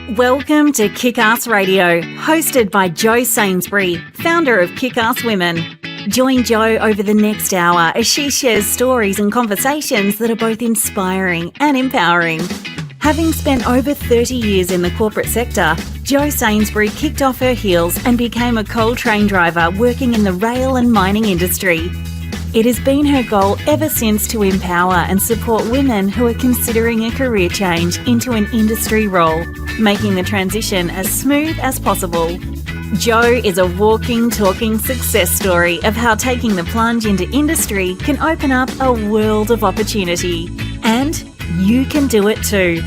Welcome to Kickass Radio, hosted by Jo Sainsbury, founder of Kickass Women. Join Jo over the next hour as she shares stories and conversations that are both inspiring and empowering. Having spent over 30 years in the corporate sector, Jo Sainsbury kicked off her heels and became a coal train driver working in the rail and mining industry. It has been her goal ever since to empower and support women who are considering a career change into an industry role, making the transition as smooth as possible. Jo is a walking, talking success story of how taking the plunge into industry can open up a world of opportunity. And you can do it too.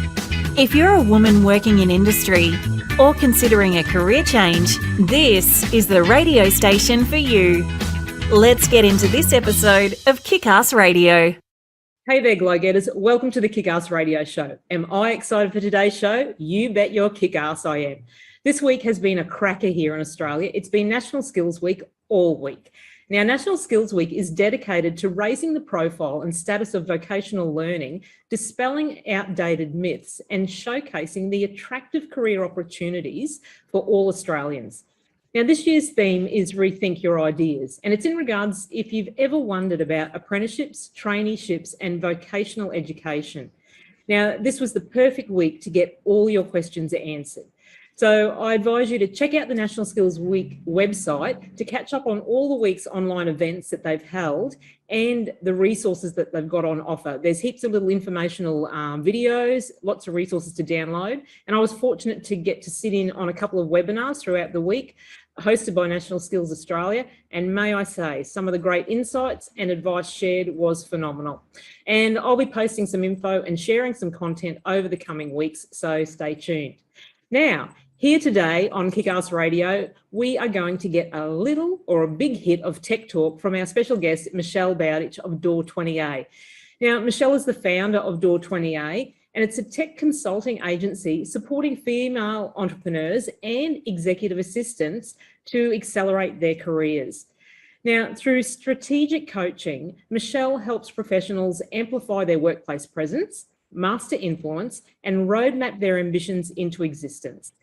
If you're a woman working in industry or considering a career change, this is the radio station for you. Let's get into this episode of Kickass Radio. Hey there, Glow Getters. Welcome to the Kickass Radio Show. Am I excited for today's show? You bet your kick-ass I am. This week has been a cracker here in Australia. It's been National Skills Week all week. Now, National Skills Week is dedicated to raising the profile and status of vocational learning, dispelling outdated myths, and showcasing the attractive career opportunities for all Australians. Now, this year's theme is Rethink Your Ideas, and it's in regards if you've ever wondered about apprenticeships, traineeships, and vocational education. Now, this was the perfect week to get all your questions answered. So I advise you to check out the National Skills Week website to catch up on all the week's online events that they've held and the resources that they've got on offer. There's heaps of little informational videos, lots of resources to download. And I was fortunate to get to sit in on a couple of webinars throughout the week, hosted by National Skills Australia. And may I say, some of the great insights and advice shared was phenomenal. And I'll be posting some info and sharing some content over the coming weeks, so stay tuned. Now, here today on Kickass Radio, we are going to get a little or a big hit of tech talk from our special guest, Michelle Bowditch of Door 20A. Now, Michelle is the founder of Door 20A, and it's a tech consulting agency supporting female entrepreneurs and executive assistants to accelerate their careers. Now, through strategic coaching, Michelle helps professionals amplify their workplace presence, master influence, and roadmap their ambitions into existence.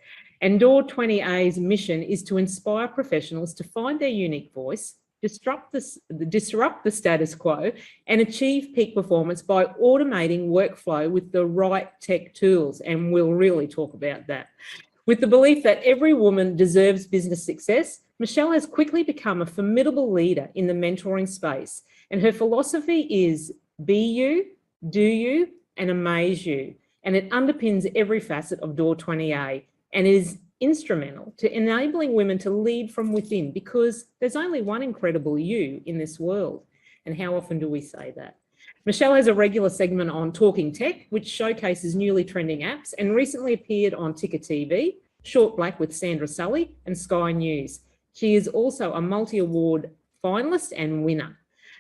And Door 20A's mission is to inspire professionals to find their unique voice, disrupt the status quo, and achieve peak performance by automating workflow with the right tech tools. And we'll really talk about that. With the belief that every woman deserves business success, Michelle has quickly become a formidable leader in the mentoring space. And her philosophy is be you, do you, and amaze you. And it underpins every facet of Door 20A and is instrumental to enabling women to lead from within, because there's only one incredible you in this world. And how often do we say that? Michelle has a regular segment on Talking Tech, which showcases newly trending apps, and recently appeared on Ticker TV, Short Black with Sandra Sully, and Sky News. She is also a multi-award finalist and winner.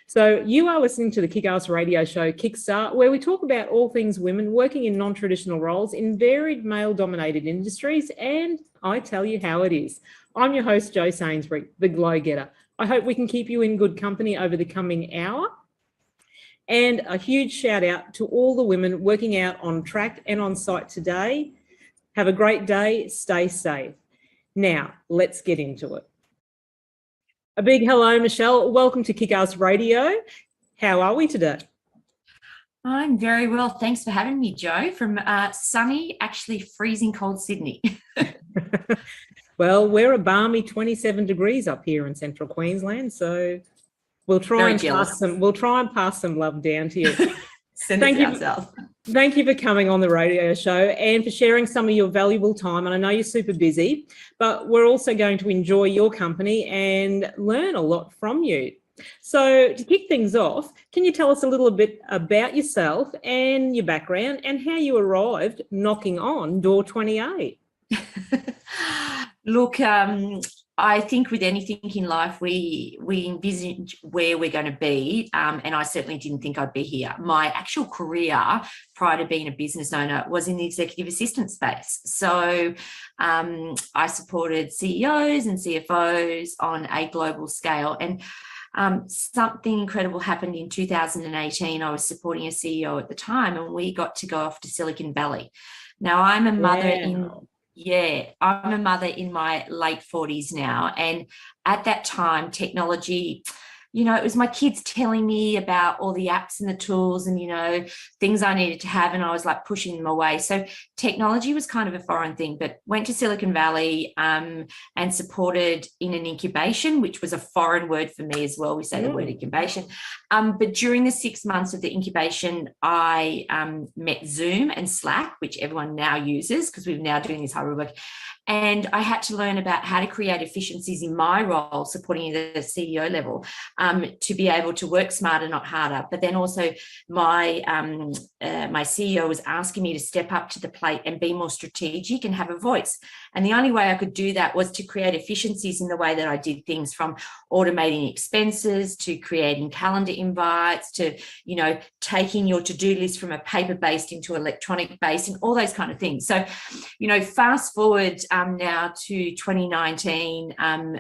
So you are listening to the Kickass Radio Show Kickstart, where we talk about all things women working in non-traditional roles in varied male-dominated industries, and I tell you how it is. I'm your host, Jo Sainsbury, the Glow Getter. I hope we can keep you in good company over the coming hour. And a huge shout out to all the women working out on track and on site today. Have a great day, stay safe. Now, let's get into it. A big hello, Michelle. Welcome to Kickass Radio. How are we today? I'm very well. Thanks for having me, Jo, from sunny, actually freezing cold Sydney. Well, we're a balmy 27 degrees up here in central Queensland, so we'll try and pass some love down to you. Thank you. South. Thank you for coming on the radio show and for sharing some of your valuable time. And I know you're super busy, but we're also going to enjoy your company and learn a lot from you. So to kick things off, can you tell us a little bit about yourself and your background and how you arrived knocking on Door 20A? Look, I think with anything in life, we envisage where we're going to be, and I certainly didn't think I'd be here. My actual career prior to being a business owner was in the executive assistant space. So I supported CEOs and CFOs on a global scale, and something incredible happened in 2018. I was supporting a CEO at the time, and we got to go off to Silicon Valley. Now, I'm a mother Yeah, I'm a mother in my late 40s now. And at that time, technology, it was my kids telling me about all the apps and the tools and, things I needed to have. And I was like pushing them away. So technology was kind of a foreign thing, but went to Silicon Valley and supported in an incubation, which was a foreign word for me as well. We say the word incubation. But during the 6 months of the incubation, I met Zoom and Slack, which everyone now uses because we're now doing this hybrid work. And I had to learn about how to create efficiencies in my role, supporting the CEO level, to be able to work smarter, not harder. But then also my CEO was asking me to step up to the plate and be more strategic and have a voice. And the only way I could do that was to create efficiencies in the way that I did things, from automating expenses to creating calendar invites to, taking your to-do list from a paper-based into electronic-based and all those kind of things. So, fast forward now to 2019,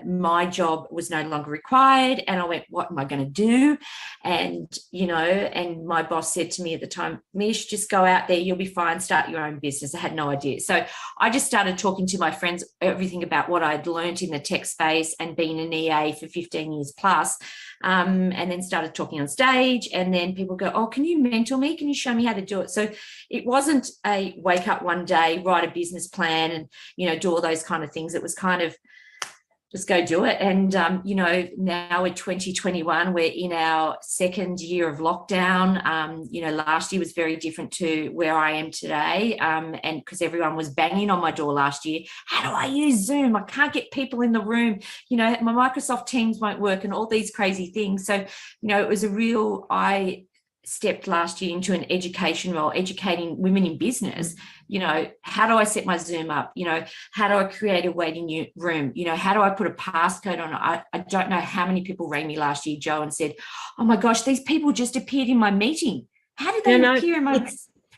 my job was no longer required. And I went, what am I going to do? And, and my boss said to me at the time, Mish, just go out there, you'll be fine, start your own business. I had no idea. So I just started talking to my friends, everything about what I'd learned in the tech space and been an EA for 15 years plus. And then started talking on stage, and then people go, oh, can you mentor me? Can you show me how to do it? So it wasn't a wake up one day, write a business plan and, do all those kind of things. It was kind of just go do it. And, now we're 2021, we're in our second year of lockdown. Last year was very different to where I am today. And because everyone was banging on my door last year, how do I use Zoom? I can't get people in the room. My Microsoft Teams won't work and all these crazy things. So, it was I stepped last year into an education role, educating women in business. How do I set my Zoom up? How do I create a waiting room? How do I put a passcode on it? I don't know how many people rang me last year, Joe, and said, oh my gosh, these people just appeared in my meeting. How did they appear in my...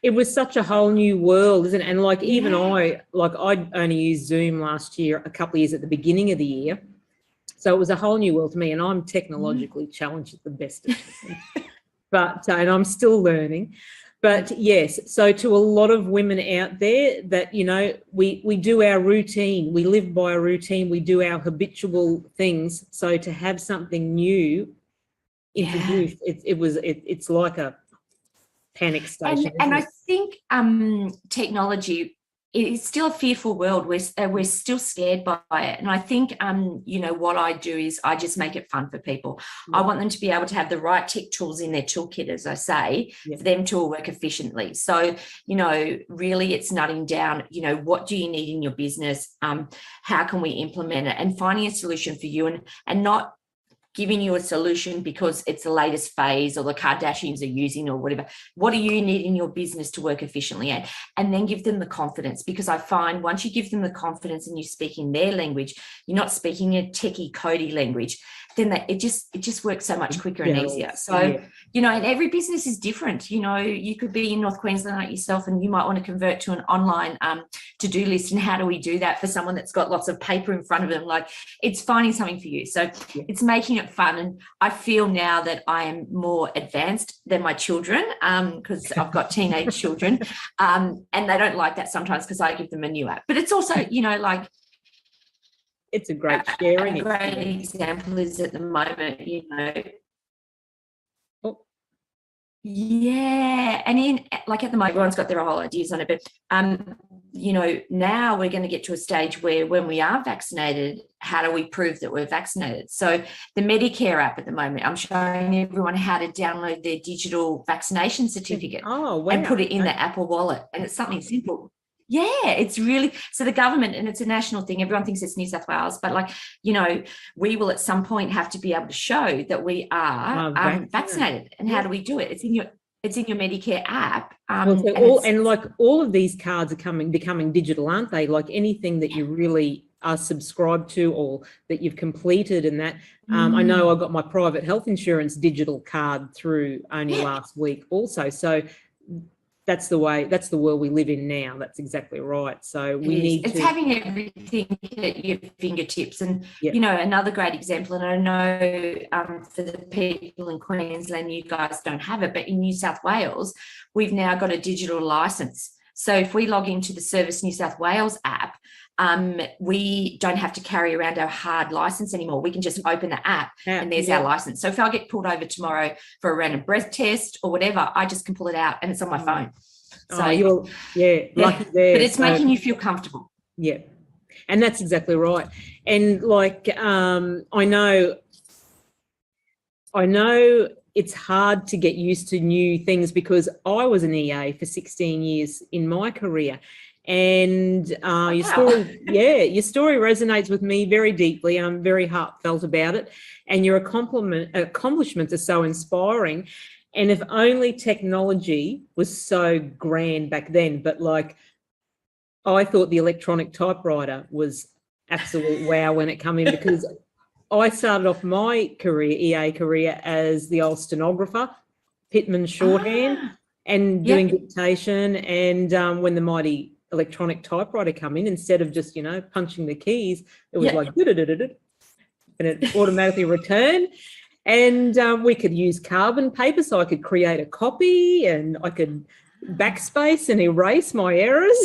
It was such a whole new world, isn't it? And even I only used Zoom last year, a couple of years at the beginning of the year. So it was a whole new world to me, and I'm technologically challenged at the best of times. And I'm still learning. But yes, so to a lot of women out there that, we do our routine, we live by a routine, we do our habitual things. So to have something new introduced, it's like a panic station. And I think technology, it's still a fearful world. We're still scared by it. And I think, what I do is I just make it fun for people. I want them to be able to have the right tech tools in their toolkit, as I say, for them to all work efficiently. So, really it's nutting down, what do you need in your business? How can we implement it? And finding a solution for you and not giving you a solution because it's the latest phase or the Kardashians are using or whatever. What do you need in your business to work efficiently at? And then give them the confidence, because I find once you give them the confidence and you speak in their language, you're not speaking a techie codey language, then it just works so much quicker and easier. So, and every business is different. You could be in North Queensland like yourself and you might want to convert to an online to-do list. And how do we do that for someone that's got lots of paper in front of them? Like, it's finding something for you. So it's making it fun. And I feel now that I am more advanced than my children because I've got teenage children and they don't like that sometimes because I give them a new app. But it's also, it's a great sharing. A great example is at the moment, Yeah, and at the moment, everyone's got their whole ideas on it, but now we're going to get to a stage where when we are vaccinated, how do we prove that we're vaccinated? So the Medicare app at the moment, I'm showing everyone how to download their digital vaccination certificate and put it in the Apple Wallet, and it's something simple. Yeah, it's really, so the government, and it's a national thing, everyone thinks it's New South Wales, but we will at some point have to be able to show that we are vaccinated. And how do we do it? It's in your Medicare app. All of these cards are becoming digital, aren't they? Like anything that you really are subscribed to or that you've completed, and that I know I got my private health insurance digital card through only last week also. So that's the world we live in now. That's exactly right. So it's having everything at your fingertips. And, another great example, and I know for the people in Queensland, you guys don't have it, but in New South Wales, we've now got a digital license. So if we log into the Service New South Wales app, we don't have to carry around our hard license anymore. We can just open the app and there's our license. So if I get pulled over tomorrow for a random breath test or whatever, I just can pull it out and it's on my phone. So lucky there. But it's making you feel comfortable. Yeah. And that's exactly right. And like, I know it's hard to get used to new things because I was an EA for 16 years in my career. And your story resonates with me very deeply. I'm very heartfelt about it. And your accomplishments are so inspiring. And if only technology was so grand back then, but like I thought the electronic typewriter was absolute wow when it came in, because I started off my EA career as the old stenographer, Pitman shorthand, and doing dictation. And when the mighty electronic typewriter come in, instead of just, punching the keys, it was like, and it automatically returned. And we could use carbon paper, so I could create a copy and I could backspace and erase my errors.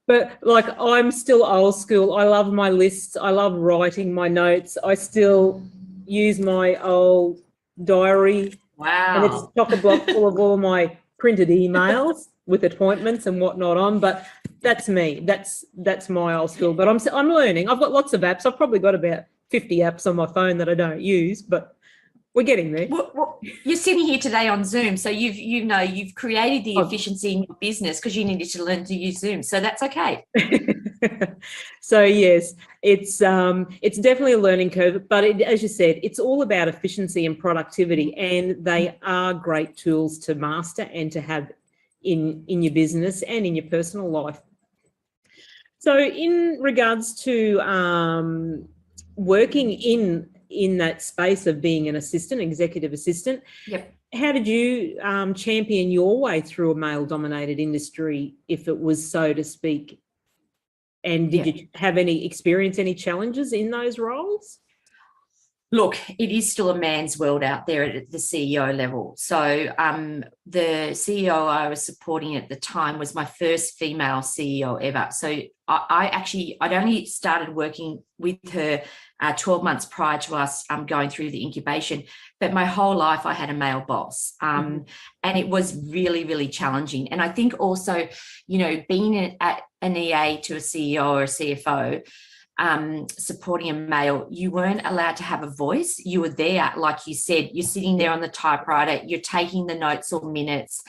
But like, I'm still old school. I love my lists. I love writing my notes. I still use my old diary. Wow. And it's chock-a-block full of all my printed emails with appointments and whatnot on. But that's me. That's my old school. But I'm learning. I've got lots of apps. I've probably got about 50 apps on my phone that I don't use, but we're getting there. Well, you're sitting here today on Zoom, so you've created the efficiency in your business because you needed to learn to use Zoom. So that's okay. So yes, it's definitely a learning curve, but as you said, it's all about efficiency and productivity, and they are great tools to master and to have in your business and in your personal life. So in regards to working in that space of being an executive assistant, how did you champion your way through a male-dominated industry, if it was so to speak? And did you have any challenges in those roles? Look, it is still a man's world out there at the CEO level. So the CEO I was supporting at the time was my first female CEO ever. So I'd only started working with her 12 months prior to us going through the incubation. But my whole life I had a male boss. And it was really, really challenging. And I think also, being at an EA to a CEO or a CFO, supporting a male, you weren't allowed to have a voice. You were there, like you said, you're sitting there on the typewriter, you're taking the notes or minutes,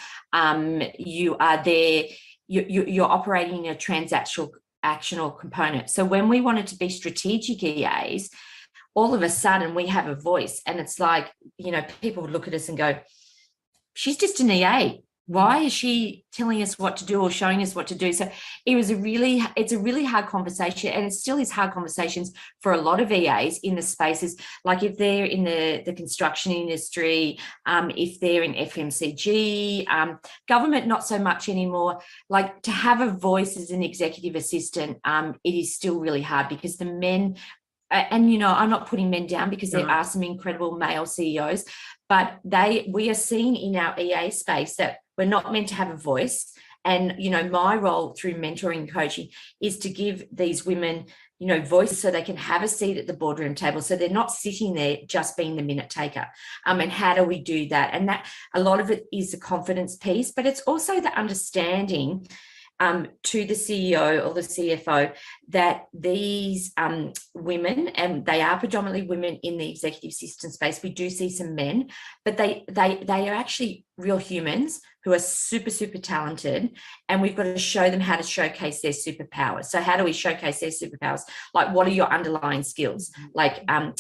you are there, you're operating in a transactional component. So when we wanted to be strategic EAs, all of a sudden we have a voice, and it's like, people would look at us and go, she's just an EA. Why is she telling us what to do or showing us what to do? So it's a really hard conversation, and it still is hard conversations for a lot of EAs in the spaces, like if they're in the construction industry, if they're in FMCG, government, not so much anymore. Like, to have a voice as an executive assistant, it is still really hard, because the men, and I'm not putting men down, because there are some incredible male CEOs, but we are seen in our EA space that we're not meant to have a voice. And, my role through mentoring and coaching is to give these women, voice, so they can have a seat at the boardroom table. So they're not sitting there just being the minute taker. And how do we do that? And that, a lot of it is the confidence piece, but it's also the understanding to the CEO or the CFO that these women, and they are predominantly women in the executive assistant space, we do see some men, but they are actually real humans who are super, super talented, and we've got to show them how to showcase their superpowers. So how do we showcase their superpowers? Like, what are your underlying skills? Like, and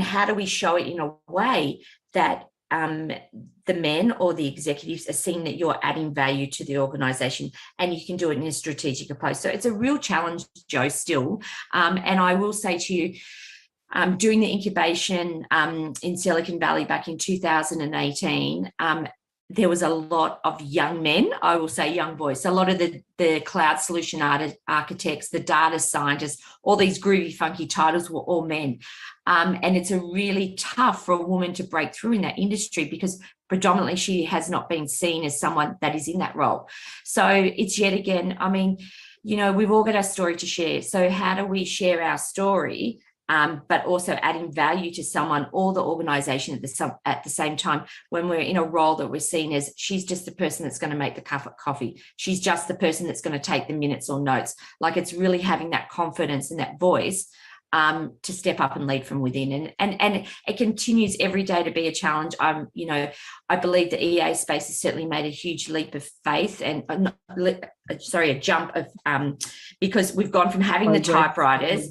how do we show it in a way that the men or the executives are seeing that you're adding value to the organisation, and you can do it in a strategic approach. So it's a real challenge, Jo, still. And I will say to you, during the incubation in Silicon Valley back in 2018, there was a lot of young men, I will say young boys. So a lot of the cloud solution architects, the data scientists, all these groovy, funky titles were all men. And it's a really tough for a woman to break through in that industry because predominantly she has not been seen as someone that is in that role. So it's yet again, I mean, you know, we've all got our story to share. So how do we share our story, but also adding value to someone or the organisation at the same time when we're in a role that we're seen as she's just the person that's going to make the cup of coffee. She's just the person that's going to take the minutes or notes. Like it's really having that confidence and that voice to step up and lead from within. And it continues every day to be a challenge. You know, I believe the EA space has certainly made a huge leap of faith and a jump of because we've gone from having the typewriters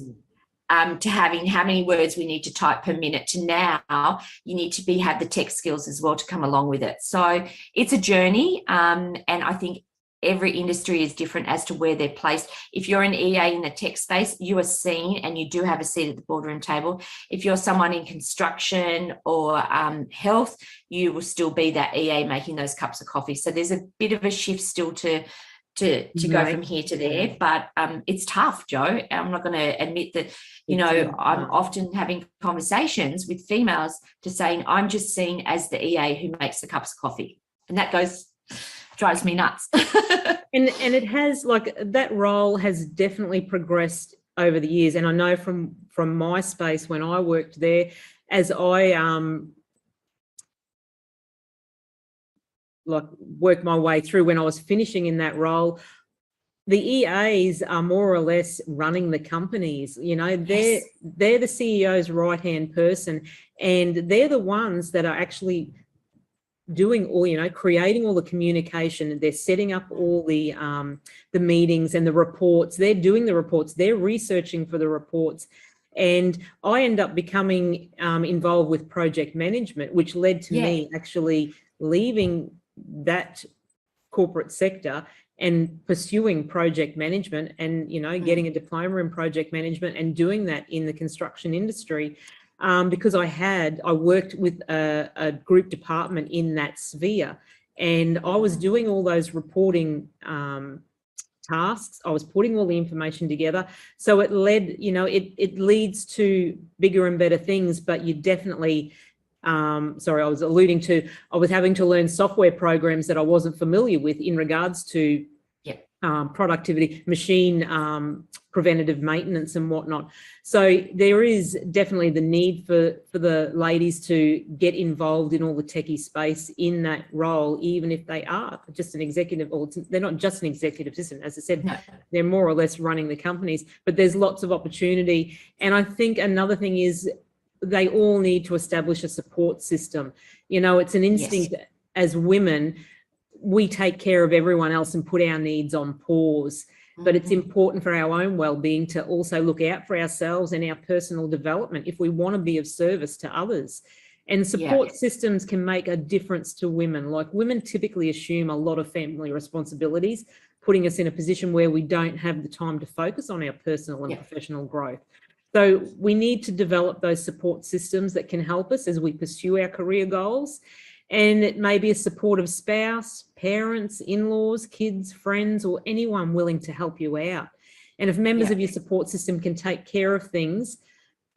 to having how many words we need to type per minute to now you need to have the tech skills as well to come along with it. So it's a journey, and I think every industry is different as to where they're placed. If you're an EA in the tech space, you are seen and you do have a seat at the boardroom table. If you're someone in construction or health, you will still be that EA making those cups of coffee. So there's a bit of a shift still to go from here to there, but it's tough, Joe. I'm not going to admit that, you know, I'm often having conversations with females to saying I'm just seen as the EA who makes the cups of coffee, and that drives me nuts. and it has, like, that role has definitely progressed over the years, and I know from my space when I worked there, as I worked my way through when I was finishing in that role, the EAs are more or less running the companies. You know, they're the CEO's right-hand person, and they're the ones that are actually doing all, you know, creating all the communication. They're setting up all the meetings and the reports. They're doing the reports. They're researching for the reports. And I end up becoming involved with project management, which led to me actually leaving that corporate sector and pursuing project management and, you know, getting a diploma in project management and doing that in the construction industry. Because I worked with a group department in that sphere, and I was doing all those reporting tasks. I was putting all the information together. So it led, you know, it leads to bigger and better things, but you definitely, I was having to learn software programs that I wasn't familiar with in regards to productivity, machine preventative maintenance and whatnot. So there is definitely the need for the ladies to get involved in all the techie space in that role, even if they are just an executive, or they're not just an executive assistant. As I said, they're more or less running the companies, but there's lots of opportunity. And I think another thing is they all need to establish a support system. You know, it's an instinct as women, we take care of everyone else and put our needs on pause. But it's important for our own well-being to also look out for ourselves and our personal development if we want to be of service to others. And support systems can make a difference to women. Like, women typically assume a lot of family responsibilities, putting us in a position where we don't have the time to focus on our personal and professional growth. So we need to develop those support systems that can help us as we pursue our career goals. And it may be a supportive spouse, parents, in-laws, kids, friends, or anyone willing to help you out. And if members of your support system can take care of things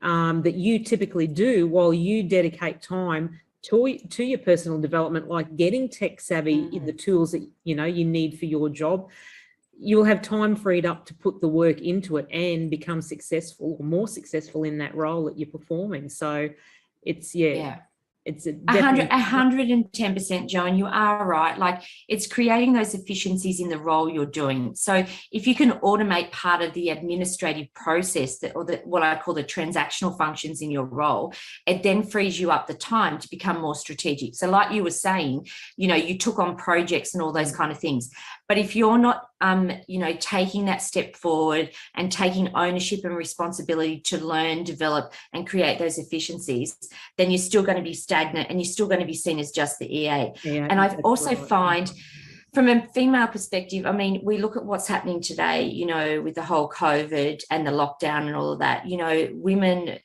that you typically do while you dedicate time to your personal development, like getting tech savvy in the tools that, you know, you need for your job, you'll have time freed up to put the work into it and become successful or more successful in that role that you're performing. So it's, it's 110%, Joan, you are right. Like, it's creating those efficiencies in the role you're doing. So if you can automate part of the administrative process what I call the transactional functions in your role, it then frees you up the time to become more strategic. So like you were saying, you know, you took on projects and all those kind of things. But if you're not, you know, taking that step forward and taking ownership and responsibility to learn, develop, and create those efficiencies, then you're still going to be stagnant and you're still going to be seen as just the EA. And I also find, from a female perspective, I mean, we look at what's happening today, you know, with the whole COVID and the lockdown and all of that, you know, women,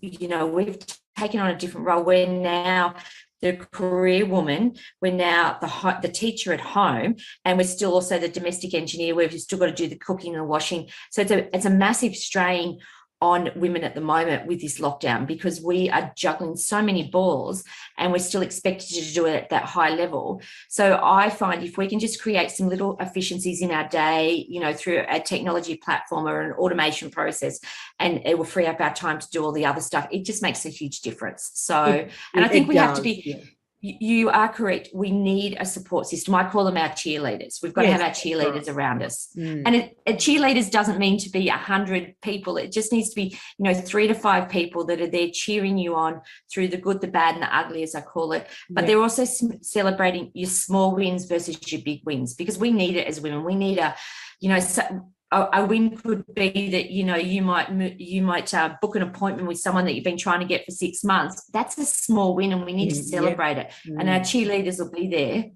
you know, we've taken on a different role. We're now the career woman, we're now the teacher at home, and we're still also the domestic engineer. We've still got to do the cooking and the washing. So it's a massive strain on women at the moment with this lockdown, because we are juggling so many balls and we're still expected to do it at that high level. So I find if we can just create some little efficiencies in our day, through a technology platform or an automation process, and it will free up our time to do all the other stuff, it just makes a huge difference. So, and I think we have to be, yeah. You are correct. We need a support system. I call them our cheerleaders. We've got to have our cheerleaders around us. And a cheerleaders doesn't mean to be 100 people. It just needs to be, 3 to 5 people that are there cheering you on through the good, the bad, and the ugly, as I call it. But they're also celebrating your small wins versus your big wins, because we need it as women. We need a win could be that you might book an appointment with someone that you've been trying to get for 6 months. That's a small win, and we need to celebrate it. And our cheerleaders will be there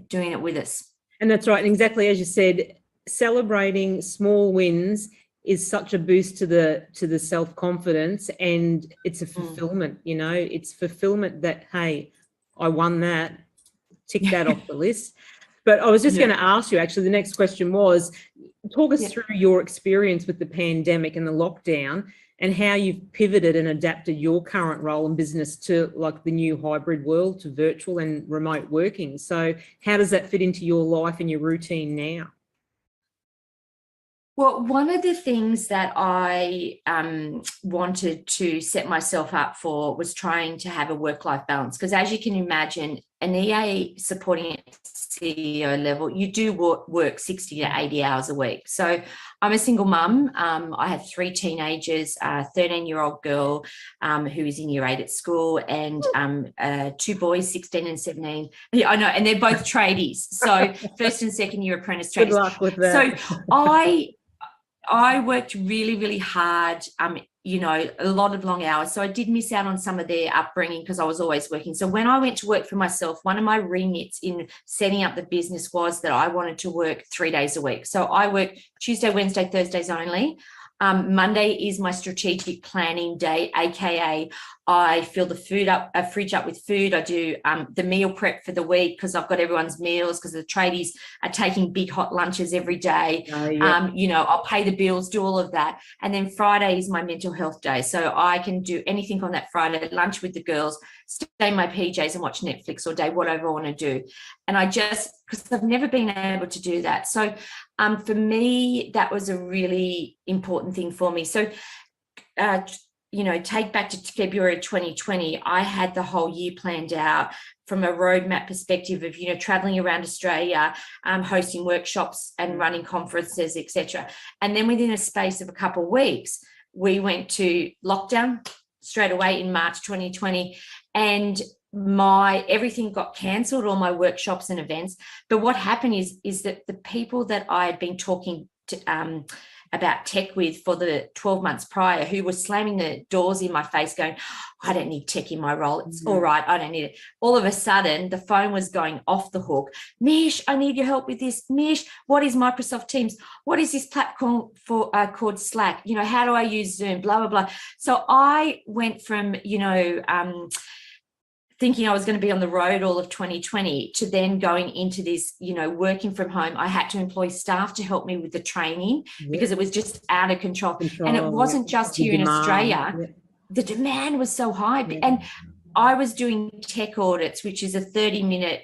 doing it with us. And that's right. And exactly as you said, celebrating small wins is such a boost to the self-confidence, and it's a fulfillment. It's fulfillment that, hey, I won that, tick that off the list. But I was just going to ask you, actually, the next question was, talk us through your experience with the pandemic and the lockdown, and how you've pivoted and adapted your current role in business to like the new hybrid world, to virtual and remote working. So how does that fit into your life and your routine now? Well, one of the things that I wanted to set myself up for was trying to have a work-life balance, because as you can imagine, an EA supporting at CEO level, you do work 60 to 80 hours a week. So I'm a single mum. I have 3 teenagers, a 13-year-old girl who is in year 8 at school, and 2 boys, 16 and 17. Yeah, I know, and they're both tradies. So first and second year apprentice tradies. Good luck with that. So I worked really, really hard, a lot of long hours. So I did miss out on some of their upbringing because I was always working. So when I went to work for myself, one of my remits in setting up the business was that I wanted to work 3 days a week. So I work Tuesday, Wednesday, Thursdays only. Monday is my strategic planning day, aka I fill the fridge up with food. I do the meal prep for the week, because I've got everyone's meals, because the tradies are taking big hot lunches every day. I'll pay the bills, do all of that. And then Friday is my mental health day. So I can do anything on that Friday, lunch with the girls, stay in my PJs and watch Netflix all day, whatever I want to do. And because I've never been able to do that. So for me, that was a really important thing for me. So, take back to February 2020, I had the whole year planned out from a roadmap perspective of, traveling around Australia, hosting workshops and running conferences, etc. And then within a space of a couple of weeks, we went to lockdown straight away in March 2020, and everything got cancelled, all my workshops and events. But what happened is that the people that I had been talking to about tech with for the 12 months prior, who were slamming the doors in my face going, I don't need tech in my role. It's all right. I don't need it. All of a sudden, the phone was going off the hook. Mish, I need your help with this. Mish, what is Microsoft Teams? What is this platform called Slack? How do I use Zoom? Blah, blah, blah. So I went from, thinking I was going to be on the road all of 2020 to then going into this, working from home. I had to employ staff to help me with the training because it was just out of control. And it wasn't just here in Australia. The demand was so high. And I was doing tech audits, which is a 30-minute,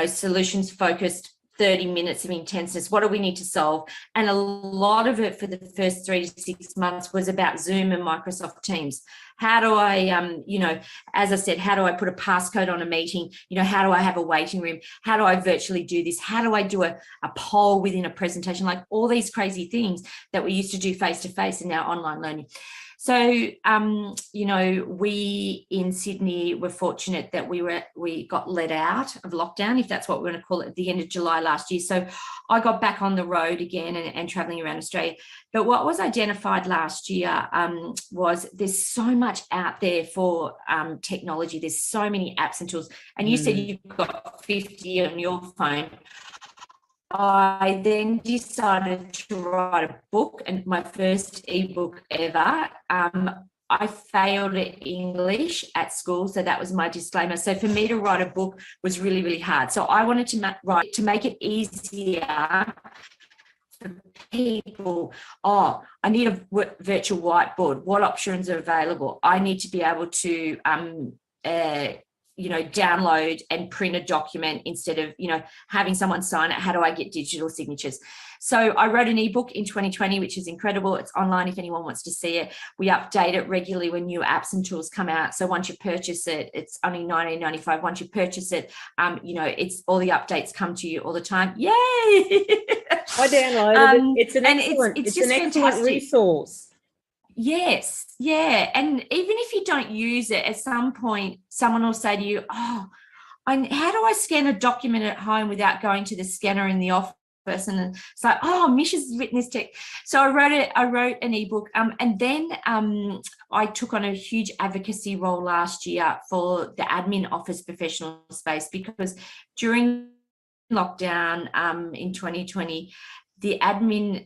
solutions-focused 30 minutes of intenseness. What do we need to solve? And a lot of it for the first 3 to 6 months was about Zoom and Microsoft Teams. How do I, as I said, how do I put a passcode on a meeting? How do I have a waiting room? How do I virtually do this? How do I do a poll within a presentation? Like all these crazy things that we used to do face-to-face and now online learning. So, we in Sydney were fortunate that we got let out of lockdown, if that's what we're going to call it, at the end of July last year. So I got back on the road again and traveling around Australia. But what was identified last year was there's so much out there for technology. There's so many apps and tools. And you said you've got 50 on your phone. I then decided to write a book, and my first ebook ever, I failed at English at school, so that was my disclaimer. So for me to write a book was really, really hard. So I wanted to write to make it easier for people. Oh, I need a virtual whiteboard. What options are available? I need to be able to download and print a document instead of, having someone sign it. How do I get digital signatures? So I wrote an ebook in 2020, which is incredible. It's online if anyone wants to see it. We update it regularly when new apps and tools come out. So once you purchase it, it's only $19.95. Once you purchase it, it's all the updates come to you all the time. Yay! I downloaded it. It's an excellent fantastic resource. Yes, yeah. And even if you don't use it, at some point, someone will say to you, how do I scan a document at home without going to the scanner in the office? And it's like, Mish has written this text. So I wrote an ebook, and then I took on a huge advocacy role last year for the admin office professional space, because during lockdown in 2020, the admin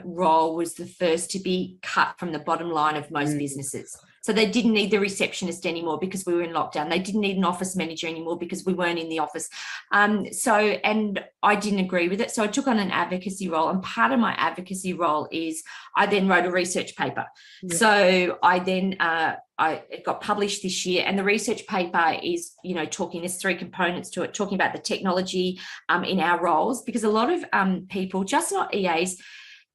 role was the first to be cut from the bottom line of most businesses. So they didn't need the receptionist anymore because we were in lockdown. They didn't need an office manager anymore because we weren't in the office. And I didn't agree with it. So I took on an advocacy role. And part of my advocacy role is I then wrote a research paper. Yeah. So I then it got published this year, and the research paper is, there's 3 components to it, talking about the technology in our roles, because a lot of people, just not EAs,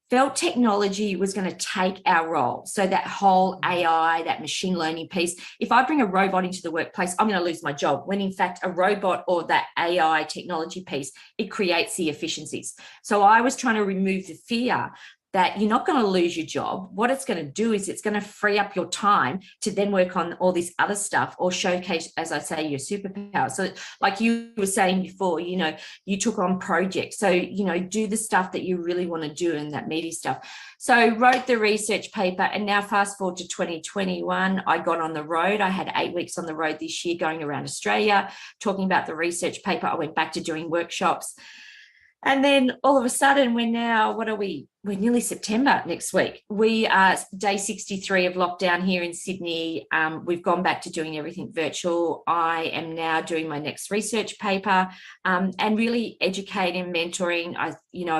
felt technology was going to take our role. So that whole AI, that machine learning piece, if I bring a robot into the workplace, I'm going to lose my job, when in fact a robot or that AI technology piece, it creates the efficiencies. So I was trying to remove the fear that you're not going to lose your job. What it's going to do is it's going to free up your time to then work on all this other stuff, or showcase, as I say, your superpower. So like you were saying before, you took on projects. So, do the stuff that you really want to do, and that meaty stuff. So wrote the research paper, and now fast forward to 2021, I got on the road. I had 8 weeks on the road this year, going around Australia, talking about the research paper. I went back to doing workshops. And then all of a sudden, we're nearly September next week. We are day 63 of lockdown here in Sydney. We've gone back to doing everything virtual. I am now doing my next research paper, and really educating, mentoring. I've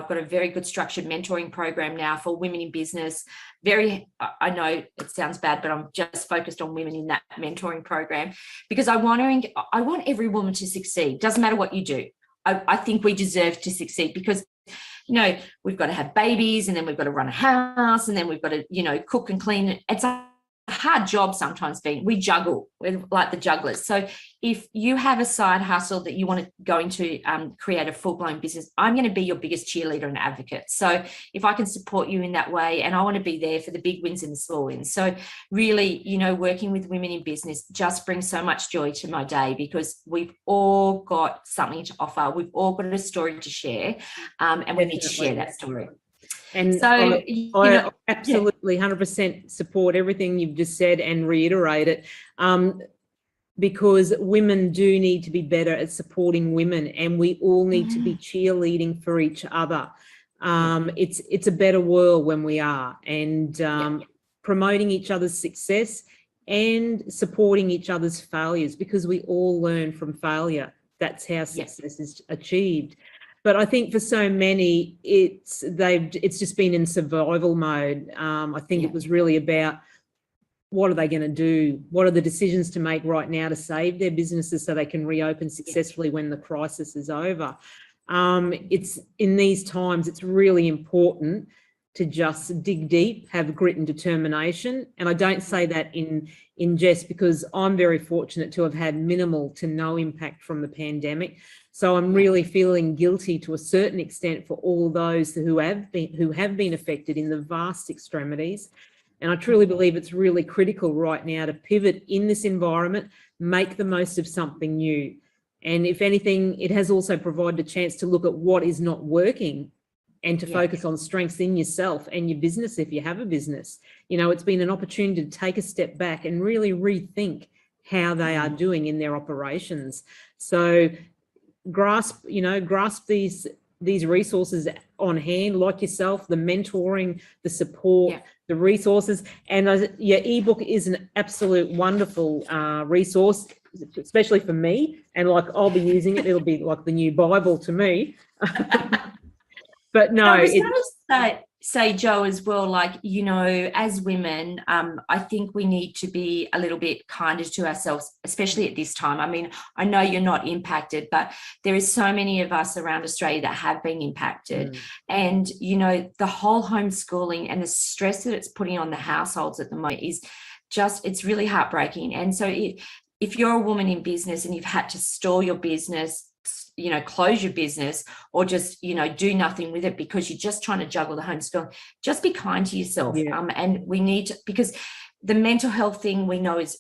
got a very good structured mentoring program now for women in business. I know it sounds bad, but I'm just focused on women in that mentoring program, because I want every woman to succeed. Doesn't matter what you do. I think we deserve to succeed, because, we've got to have babies, and then we've got to run a house, and then we've got to, cook and clean. It's a hard job sometimes. We juggle, we're like the jugglers. So if you have a side hustle that you want to go into, create a full-blown business, I'm going to be your biggest cheerleader and advocate. So if I can support you in that way, and I want to be there for the big wins and the small wins. So really, working with women in business just brings so much joy to my day, because we've all got something to offer. We've all got a story to share, and we need to share that story. And so I absolutely 100% support everything you've just said, and reiterate it, because women do need to be better at supporting women, and we all need to be cheerleading for each other. It's a better world when we are, and promoting each other's success and supporting each other's failures, because we all learn from failure. That's how success is achieved. But I think for so many, it's just been in survival mode. I think it was really about, what are they going to do? What are the decisions to make right now to save their businesses so they can reopen successfully when the crisis is over? It's in these times, it's really important to just dig deep, have grit and determination. And I don't say that in jest, because I'm very fortunate to have had minimal to no impact from the pandemic. So I'm really feeling guilty to a certain extent for all those who have been affected in the vast extremities. And I truly believe it's really critical right now to pivot in this environment, make the most of something new. And if anything, it has also provided a chance to look at what is not working, and to focus on strengths in yourself and your business if you have a business. It's been an opportunity to take a step back and really rethink how they are doing in their operations. So grasp these these resources on hand, like yourself, the mentoring, the support, the resources. And your ebook is an absolute wonderful resource, especially for me. And like, I'll be using it. It'll be like the new Bible to me. But no, I was going to say, Jo, as well, like, you know, as women, I think we need to be a little bit kinder to ourselves, especially at this time. I mean, I know you're not impacted, but there is so many of us around Australia that have been impacted. And, you know, the whole homeschooling and the stress that it's putting on the households at the moment is just, it's really heartbreaking. And so if you're a woman in business and you've had to stall your business, you know, close your business, or just, you know, do nothing with it because you're just trying to juggle the homeschooling, just be kind to yourself. And we need to, because the mental health thing we know is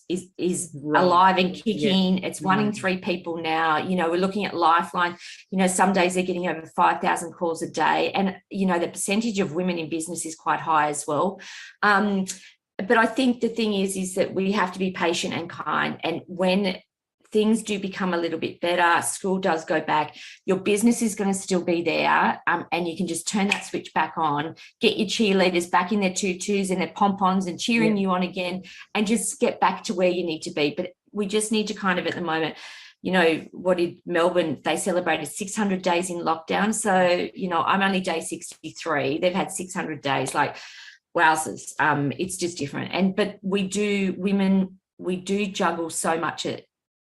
alive and kicking. It's 1 in 3 people now. You know, we're looking at Lifeline. You know, some days they're getting over 5,000 calls a day, and you know, the percentage of women in business is quite high as well. But I think the thing is that we have to be patient and kind, and when things do become a little bit better, school does go back, your business is going to still be there, and you can just turn that switch back on, get your cheerleaders back in their tutus and their pom-poms and cheering you on again, and just get back to where you need to be. But we just need to kind of, at the moment, you know, what did Melbourne, they celebrated 600 days in lockdown. So, you know, I'm only day 63. They've had 600 days, like, wowzers. It's just different. But we do juggle so much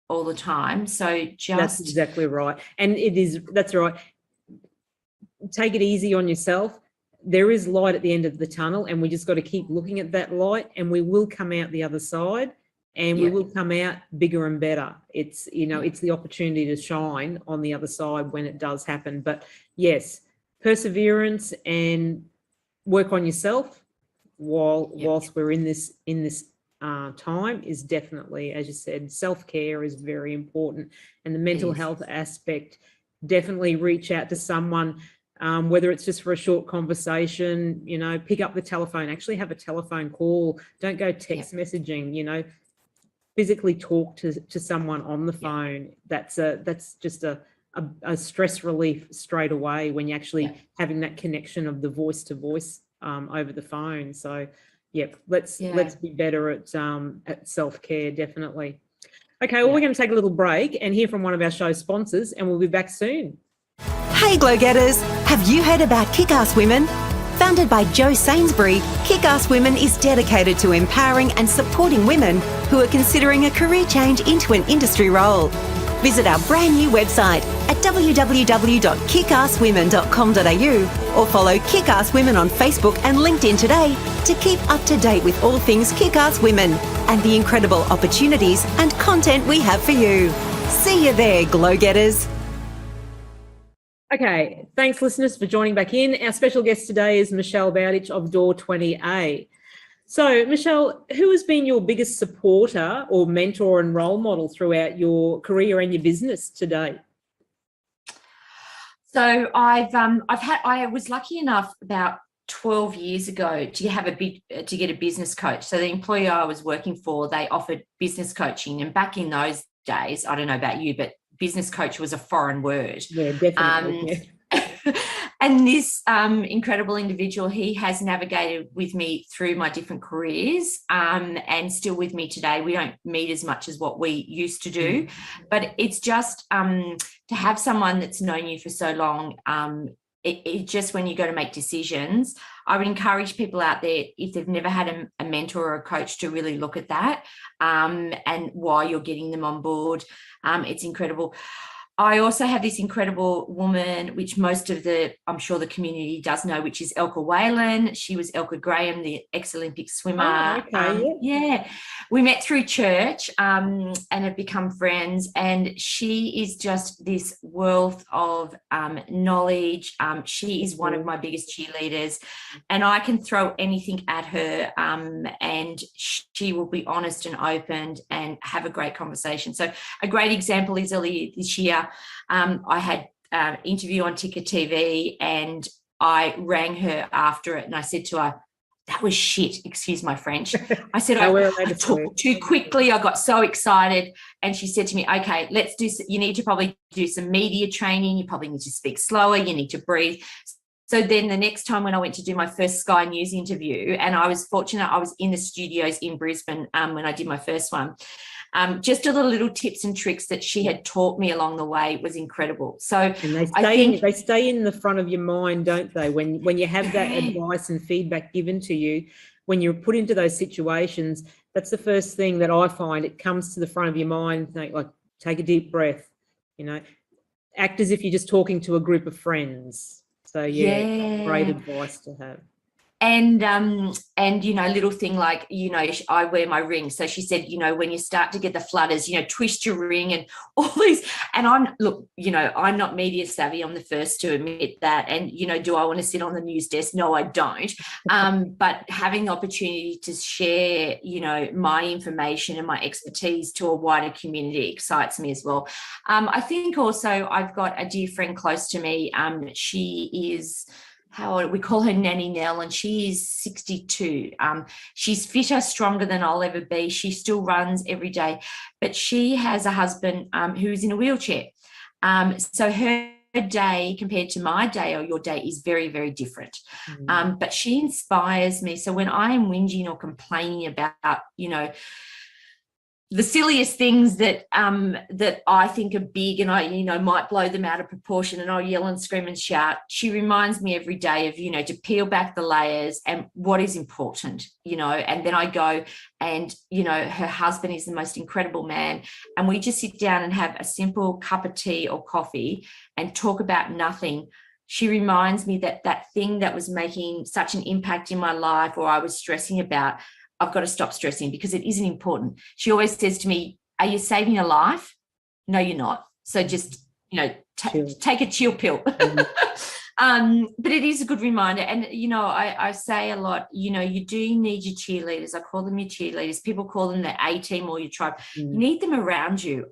all the time. So that's exactly right. And that's right. Take it easy on yourself. There is light at the end of the tunnel, and we just got to keep looking at that light, and we will come out the other side, and we will come out bigger and better. It's, you know, it's the opportunity to shine on the other side when it does happen. But yes, perseverance and work on yourself whilst we're in this time is definitely, as you said, self-care is very important, and the mental health aspect, definitely reach out to someone, whether it's just for a short conversation, you know, pick up the telephone, actually have a telephone call, don't go text messaging, you know, physically talk to someone on the phone. That's just a stress relief straight away when you're actually having that connection of the voice to voice over the phone. So let's be better at self-care, definitely. Okay, well, we're going to take a little break and hear from one of our show sponsors, and we'll be back soon. Hey, Glow Getters, have you heard about Kickass Women? Founded by Jo Sainsbury, Kickass Women is dedicated to empowering and supporting women who are considering a career change into an industry role. Visit our brand new website at www.kickasswomen.com.au or follow Kickass Women on Facebook and LinkedIn today to keep up to date with all things Kickass Women and the incredible opportunities and content we have for you. See you there, Glow Getters. Okay, thanks listeners for joining back in. Our special guest today is Michelle Bowditch of Door 20A. So, Michelle, who has been your biggest supporter or mentor and role model throughout your career and your business today? So I was lucky enough about 12 years ago to get a business coach. So the employer I was working for, they offered business coaching, and back in those days, I don't know about you, but business coach was a foreign word. Yeah, definitely. And this incredible individual, he has navigated with me through my different careers, and still with me today. We don't meet as much as what we used to do, but it's just to have someone that's known you for so long. It just, when you go to make decisions, I would encourage people out there, if they've never had a mentor or a coach, to really look at that, and why you're getting them on board. It's incredible. I also have this incredible woman, which I'm sure the community does know, which is Elka Whalen. She was Elka Graham, the ex-Olympic swimmer. Oh, okay, We met through church and have become friends. And she is just this wealth of knowledge. She is one of my biggest cheerleaders, and I can throw anything at her, and she will be honest and open and have a great conversation. So a great example is earlier this year, I had an interview on Ticker TV, and I rang her after it, and I said to her, that was shit, excuse my French. I said, No, we're I allowed to swear. took too quickly. I got so excited. And she said to me, okay, you need to probably do some media training. You probably need to speak slower. You need to breathe. So then the next time when I went to do my first Sky News interview, and I was fortunate, I was in the studios in Brisbane when I did my first one. Just a little tips and tricks that she had taught me along the way was incredible. So and they stay in the front of your mind, don't they? When you have that advice and feedback given to you, when you're put into those situations, that's the first thing that I find. It comes to the front of your mind. Like, take a deep breath, act as if you're just talking to a group of friends. So great advice to have. And little thing like, I wear my ring. So she said, when you start to get the flutters, twist your ring and all these. And I'm not media savvy. I'm the first to admit that. And, do I want to sit on the news desk? No, I don't. But having the opportunity to share, my information and my expertise to a wider community excites me as well. I think also I've got a dear friend close to me. She is, we call her Nanny Nell, and she is 62. She's fitter, stronger than I'll ever be. She still runs every day, but she has a husband who's in a wheelchair. So her day compared to my day or your day is very, very different. But she inspires me. So when I am whinging or complaining about, the silliest things that I think are big and I, might blow them out of proportion and I'll yell and scream and shout, she reminds me every day of, to peel back the layers and what is important, and then I go and, her husband is the most incredible man. And we just sit down and have a simple cup of tea or coffee and talk about nothing. She reminds me that thing that was making such an impact in my life or I was stressing about, I've got to stop stressing because it isn't important. She always says to me, are you saving a life? No, you're not. So just, take a chill pill. But it is a good reminder. And, I say a lot, you do need your cheerleaders. I call them your cheerleaders. People call them the A-team or your tribe. You need them around you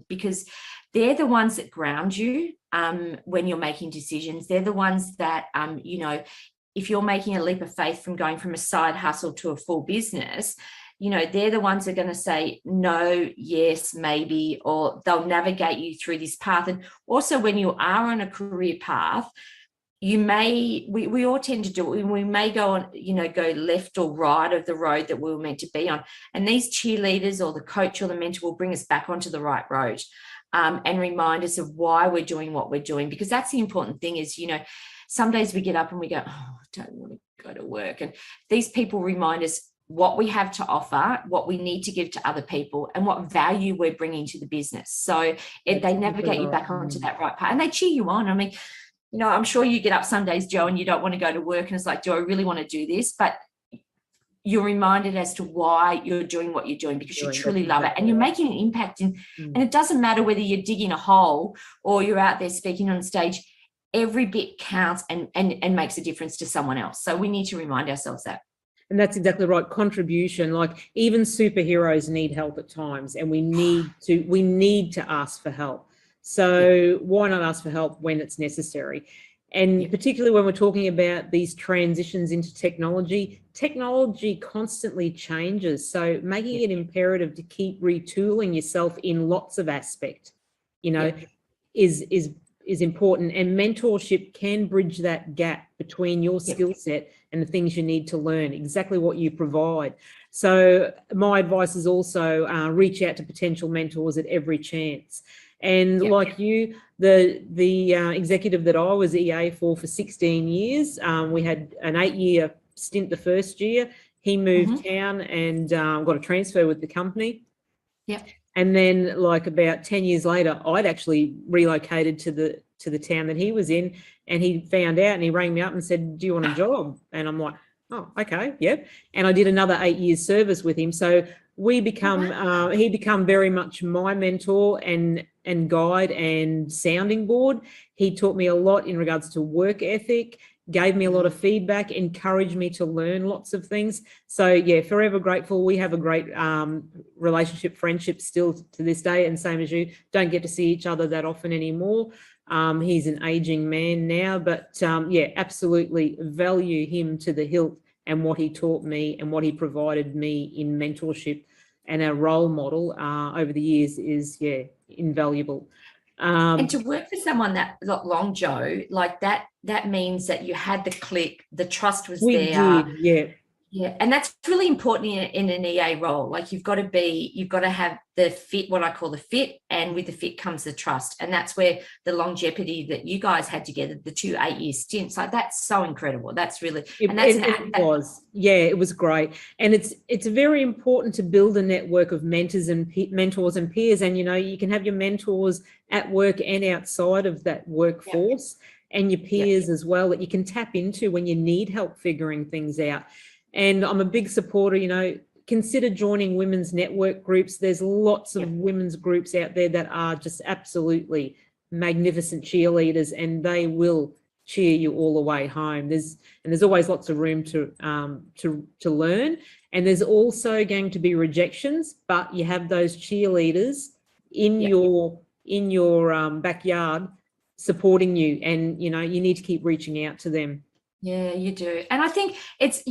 because they're the ones that ground you when you're making decisions. They're the ones that, if you're making a leap of faith from going from a side hustle to a full business, they're the ones that are going to say no, yes, maybe, or they'll navigate you through this path. And also when you are on a career path, we all tend to do it. We may go on, go left or right of the road that we were meant to be on. And these cheerleaders or the coach or the mentor will bring us back onto the right road and remind us of why we're doing what we're doing. Because that's the important thing is, some days we get up and we go, oh, I don't want to go to work. And these people remind us what we have to offer, what we need to give to other people, and what value we're bringing to the business. So they navigate you back onto that right path and they cheer you on. I mean, I'm sure you get up some days, Jo, and you don't want to go to work and it's like, do I really want to do this? But you're reminded as to why you're doing what you're doing because you truly love it and you're making an impact. And it doesn't matter whether you're digging a hole or you're out there speaking on stage. Every bit counts and makes a difference to someone else. So we need to remind ourselves that. And that's exactly right. Contribution, like even superheroes need help at times and we need to ask for help. So why not ask for help when it's necessary? And particularly when we're talking about these transitions into technology constantly changes. So making it imperative to keep retooling yourself in lots of aspects, is important, and mentorship can bridge that gap between your skill set and the things you need to learn, exactly what you provide. So my advice is also reach out to potential mentors at every chance. And like you, the executive that I was EA for 16 years, we had an 8-year stint the first year. He moved town and got a transfer with the company. And then like about 10 years later, I'd actually relocated to the town that he was in, and he found out and he rang me up and said, do you want a job? And I'm like, oh, okay, yep. And I did another 8 years service with him. So we become, he become very much my mentor and guide and sounding board. He taught me a lot in regards to work ethic, gave me a lot of feedback, encouraged me to learn lots of things. So yeah, forever grateful. We have a great relationship, friendship still to this day, and same as you, don't get to see each other that often anymore. He's an aging man now, but yeah, absolutely value him to the hilt and what he taught me and what he provided me in mentorship and a role model over the years is, invaluable. And to work for someone that long, Joe, like that means that you had the click, the trust was we there. did, yeah. Yeah, and that's really important in an EA role. Like you've got to have the fit, what I call the fit, and with the fit comes the trust. And that's where the longevity that you guys had together, the 2 8-year stints, like that's so incredible. That's really, it was great. And it's very important to build a network of mentors and peers. And, you can have your mentors at work and outside of that workforce, and your peers as well, that you can tap into when you need help figuring things out. And I'm a big supporter, consider joining women's network groups. There's lots of women's groups out there that are just absolutely magnificent cheerleaders, and they will cheer you all the way home. There's always lots of room to learn. And there's also going to be rejections, but you have those cheerleaders in your backyard supporting you, and you need to keep reaching out to them. Yeah, you do. And I think it's,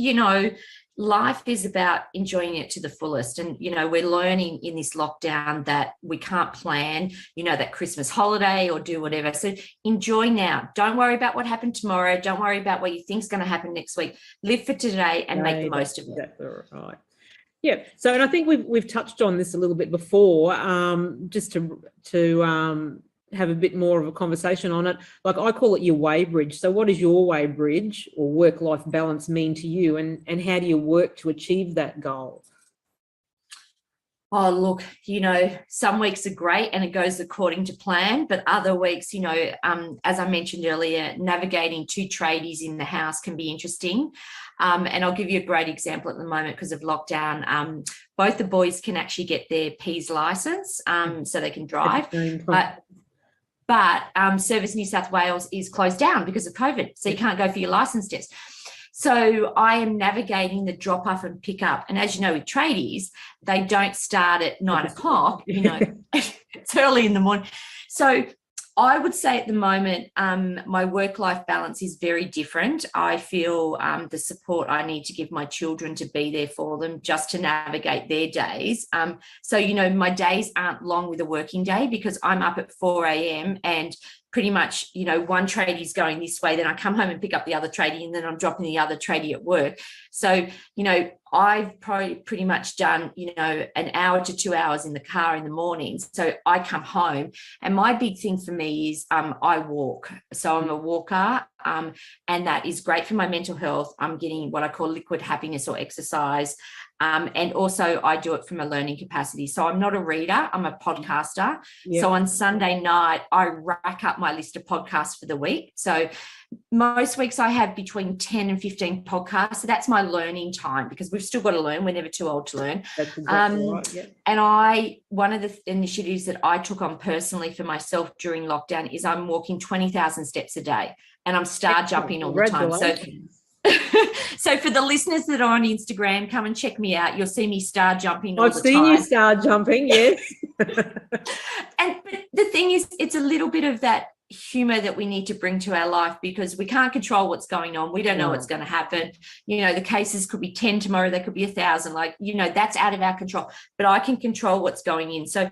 life is about enjoying it to the fullest. And, we're learning in this lockdown that we can't plan, that Christmas holiday or do whatever. So enjoy now. Don't worry about what happened tomorrow. Don't worry about what you think's going to happen next week. Live for today and make the most of it. Exactly right. Yeah. So, and I think we've touched on this a little bit before, just to have a bit more of a conversation on it. Like I call it your way bridge. So what does your way bridge or work-life balance mean to you, and how do you work to achieve that goal? Oh, look, some weeks are great and it goes according to plan, but other weeks, as I mentioned earlier, navigating 2 tradies in the house can be interesting. And I'll give you a great example at the moment because of lockdown. Both the boys can actually get their P's license, so they can drive. But Service New South Wales is closed down because of COVID, so you can't go for your license test. So I am navigating the drop off and pick up. And as you know, with tradies, they don't start at 9 o'clock, it's early in the morning. So I would say at the moment, my work-life balance is very different. I feel the support I need to give my children to be there for them just to navigate their days. So, my days aren't long with a working day because I'm up at 4 a.m. and pretty much, one tradie's going this way, then I come home and pick up the other tradie, and then I'm dropping the other tradie at work. So, I've probably pretty much done, an hour to 2 hours in the car in the morning. So I come home, and my big thing for me is I walk. So I'm a walker, and that is great for my mental health. I'm getting what I call liquid happiness or exercise. And also I do it from a learning capacity. So I'm not a reader, I'm a podcaster. Yep. So on Sunday night, I rack up my list of podcasts for the week. So most weeks I have between 10 and 15 podcasts. So that's my learning time because we've still got to learn. We're never too old to learn. That's exactly right. Yeah. And one of the initiatives that I took on personally for myself during lockdown is I'm walking 20,000 steps a day, and I'm star jumping all the time. So for the listeners that are on Instagram, come and check me out. You'll see me star jumping all the time. I've seen you star jumping, yes. But the thing is, it's a little bit of that humor that we need to bring to our life because we can't control what's going on. We don't know what's going to happen. The cases could be 10 tomorrow. They could be 1,000. That's out of our control. But I can control what's going in. So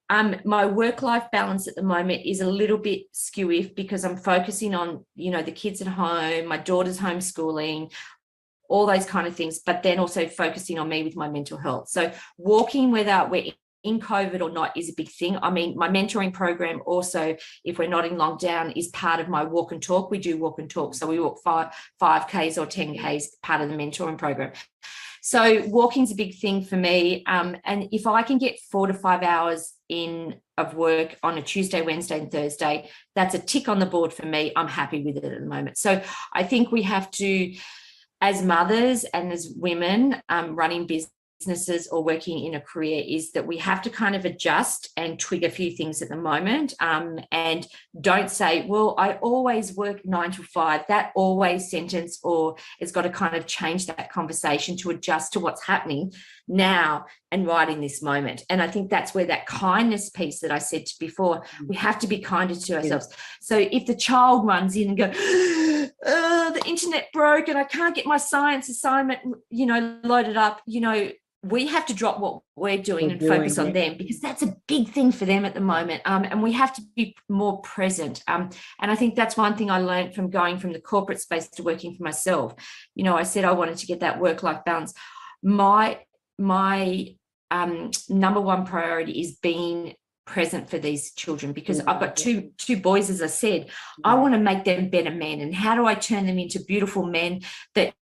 my work-life balance at the moment is a little bit skewy because I'm focusing on, the kids at home, my daughter's homeschooling, all those kind of things, but then also focusing on me with my mental health. So walking, whether we're in COVID or not, is a big thing. I mean, my mentoring program also, if we're not in lockdown, is part of my walk and talk. We do walk and talk. So we walk 5Ks or 10Ks, part of the mentoring program. So walking's a big thing for me. And if I can get 4 to 5 hours of work on a Tuesday, Wednesday, and Thursday, that's a tick on the board for me. I'm happy with it at the moment. So I think we have to, as mothers and as women running businesses or working in a career, is that we have to kind of adjust and tweak a few things at the moment, and don't say, well, I always work 9 to 5, that always sentence, or it's got to kind of change that conversation to adjust to what's happening now and right in this moment. And I think that's where that kindness piece that I said before, we have to be kinder to ourselves. So if the child runs in and go, the internet broke and I can't get my science assignment, loaded up. We have to drop what we're doing and focus on them, because that's a big thing for them at the moment. And we have to be more present. And I think that's one thing I learned from going from the corporate space to working for myself. I said I wanted to get that work-life balance. My number one priority is being present for these children, because I've got two boys, as I said. I want to make them better men. And how do I turn them into beautiful men that,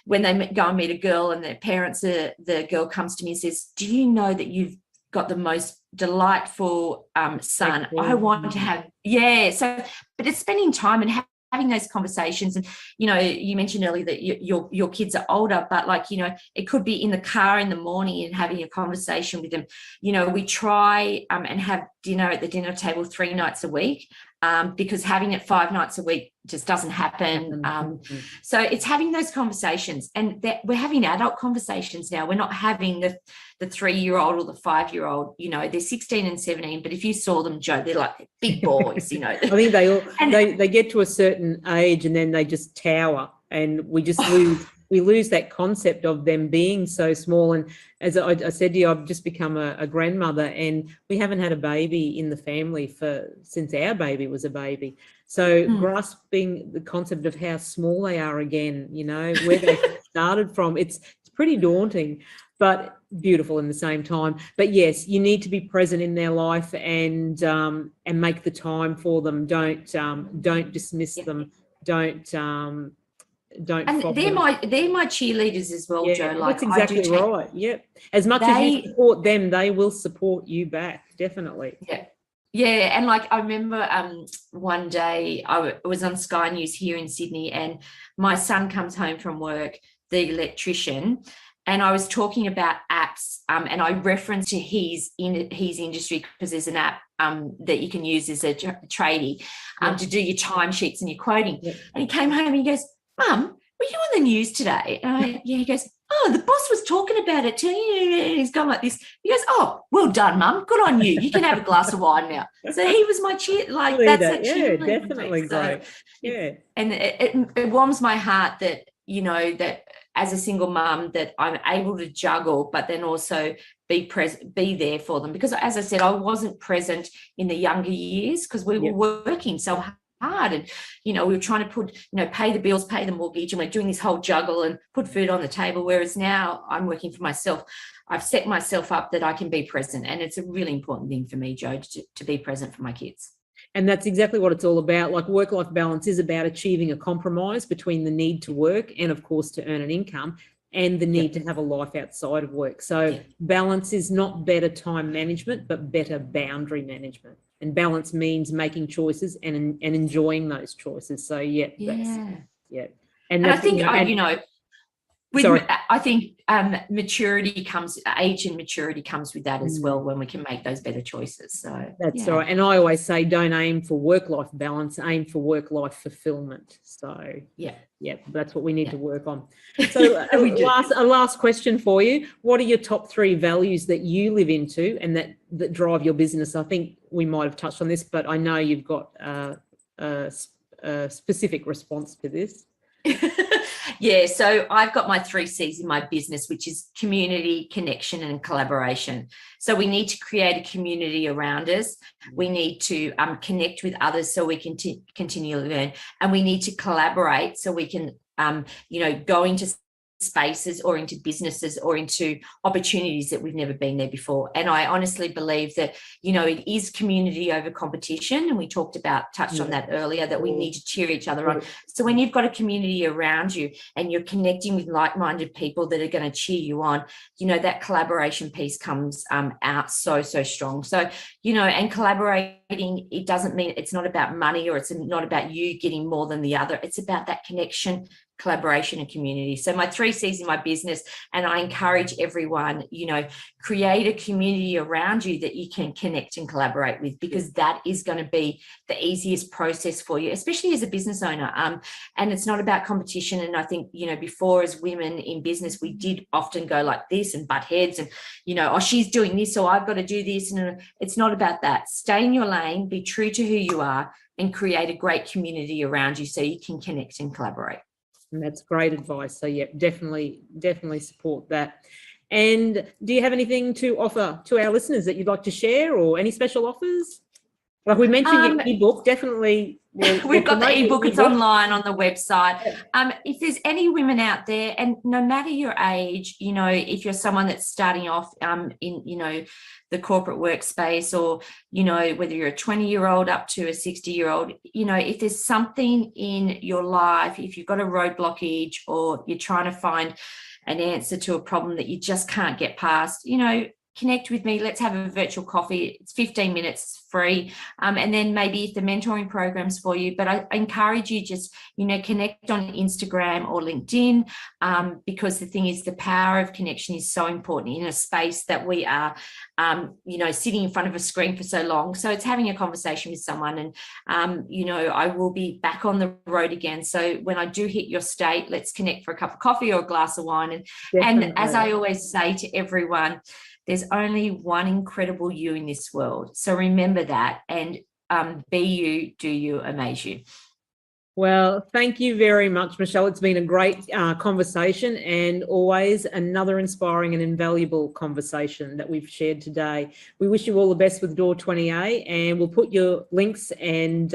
when they go and meet a girl and their parents, the girl comes to me and says, do you know that you've got the most delightful son? I want to have, so, but it's spending time and having those conversations. And you mentioned earlier that your kids are older, but it could be in the car in the morning and having a conversation with them. We try and have dinner at the dinner table 3 nights a week, because having it 5 nights a week just doesn't happen. So it's having those conversations, and that we're having adult conversations now. We're not having the 3-year-old or the 5-year-old. They're 16 and 17, but if you saw them, Joe, they're like big boys. I think they get to a certain age and then they just tower, and we just lose that concept of them being so small. And as I said to you, I've just become a grandmother, and we haven't had a baby in the family since our baby was a baby. So grasping the concept of how small they are again, where they started from, it's pretty daunting, but beautiful in the same time. But yes, you need to be present in their life and make the time for them. Don't dismiss them. Don't. And they're my cheerleaders as well, Joe. That's exactly right. Yep. As much as you support them, they will support you back. Definitely. Yeah. And I remember one day I was on Sky News here in Sydney, and my son comes home from work, the electrician, and I was talking about apps, and I referenced to his industry, because there's an app that you can use as a tradie to do your timesheets and your quoting. And he came home and he goes, Mum, were you on the news today? And he goes, oh, the boss was talking about it too. And he's gone like this. He goes, oh, well done, Mum. Good on you. You can have a glass of wine now. So he was my that's that cheerleader. Yeah, definitely. So, yeah. And it warms my heart that, that as a single mum, that I'm able to juggle, but then also be there for them. Because as I said, I wasn't present in the younger years because we were working so hard, and we were trying to put pay the bills, pay the mortgage, and we're doing this whole juggle and put food on the table, whereas now I'm working for myself. I've set myself up that I can be present, and it's a really important thing for me, Joe, to be present for my kids. And that's exactly what it's all about. Work-life balance is about achieving a compromise between the need to work and, of course, to earn an income, and the need to have a life outside of work. So balance is not better time management, but better boundary management. And balance means making choices and enjoying those choices. So And I think I think maturity comes, age and maturity comes with that as well, when we can make those better choices. So that's right. And I always say, don't aim for work-life balance, aim for work-life fulfillment. So that's what we need to work on. So a last question for you. What are your top 3 values that you live into and that drive your business? I think we might have touched on this, but I know you've got a specific response to this. So I've got my 3 C's in my business, which is community, connection, and collaboration. So we need to create a community around us. We need to connect with others so we can continue to learn, and we need to collaborate so we can, go into spaces or into businesses or into opportunities that we've never been there before. And I honestly believe that, it is community over competition. And we touched on that earlier, that we need to cheer each other on. So when you've got a community around you and you're connecting with like-minded people that are going to cheer you on, that collaboration piece comes out so strong. So, and collaborating, it doesn't mean it's not about money, or it's not about you getting more than the other. It's about that connection, collaboration, and community. So my 3 C's in my business, and I encourage everyone, create a community around you that you can connect and collaborate with, because that is going to be the easiest process for you, especially as a business owner. And it's not about competition. And I think, before, as women in business, we did often go like this and butt heads and, oh, she's doing this, so I've got to do this. And it's not about that. Stay in your lane, be true to who you are, and create a great community around you so you can connect and collaborate. And that's great advice. So yeah, definitely support that. And do you have anything to offer to our listeners that you'd like to share, or any special offers? Like we mentioned, your ebook, definitely. We've got the ebook. It's online on the website. If there's any women out there, and no matter your age, you know, if you're someone that's starting off in, you know, the corporate workspace, or, you know, whether you're a 20-year-old up to a 60-year-old, you know, if there's something in your life, if you've got a road blockage, or you're trying to find an answer to a problem that you just can't get past, you know, connect with me. Let's have a virtual coffee. It's 15 minutes, free. And then maybe if the mentoring program's for you, but I encourage you just, you know, connect on Instagram or LinkedIn, because the thing is, the power of connection is so important in a space that we are, you know, sitting in front of a screen for so long. So it's having a conversation with someone, and, you know, I will be back on the road again. So when I do hit your state, let's connect for a cup of coffee or a glass of wine. And as I always say to everyone, there's only one incredible you in this world. So remember that, and be you, do you, amaze you. Well, thank you very much, Michelle. It's been a great conversation, and always another inspiring and invaluable conversation that we've shared today. We wish you all the best with Door 20A, and we'll put your links and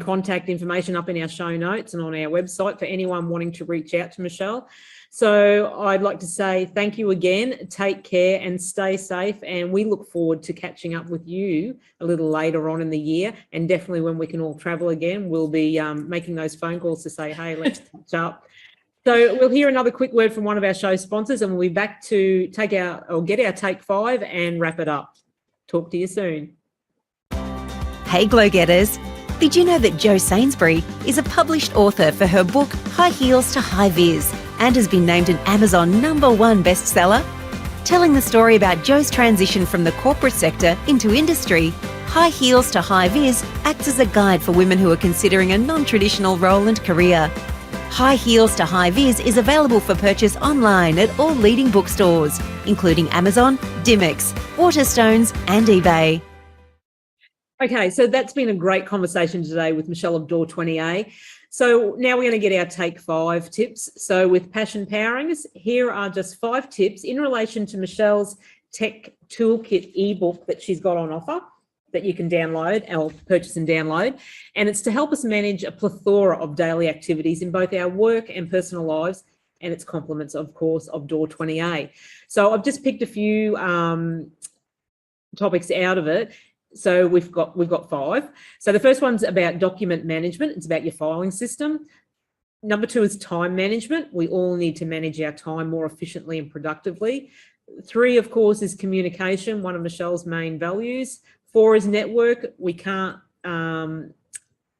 contact information up in our show notes and on our website for anyone wanting to reach out to Michelle. So I'd like to say thank you again. Take care and stay safe. And we look forward to catching up with you a little later on in the year. And definitely when we can all travel again, we'll be making those phone calls to say, hey, let's catch up. So we'll hear another quick word from one of our show sponsors, and we'll be back to get our take 5 and wrap it up. Talk to you soon. Hey, Glow Getters. Did you know that Jo Sainsbury is a published author for her book High Heels to High Vis, and has been named an Amazon #1 bestseller? Telling the story about Jo's transition from the corporate sector into industry, High Heels to High Vis acts as a guide for women who are considering a non-traditional role and career. High Heels to High Vis is available for purchase online at all leading bookstores, including Amazon, Dimex, Waterstones and eBay. Okay, so that's been a great conversation today with Michelle of Door 20A. So now we're going to get our take 5 tips. So with Passion Powering Us, here are just 5 tips in relation to Michelle's Tech Toolkit ebook that she's got on offer that you can download or purchase and download. And it's to help us manage a plethora of daily activities in both our work and personal lives, and its complements, of course, of Door 20A. So I've just picked a few topics out of it. So we've got 5. So the first one's about document management. It's about your filing system. Number 2 is time management. We all need to manage our time more efficiently and productively. 3, of course, is communication, one of Michelle's main values. 4 is network. We can't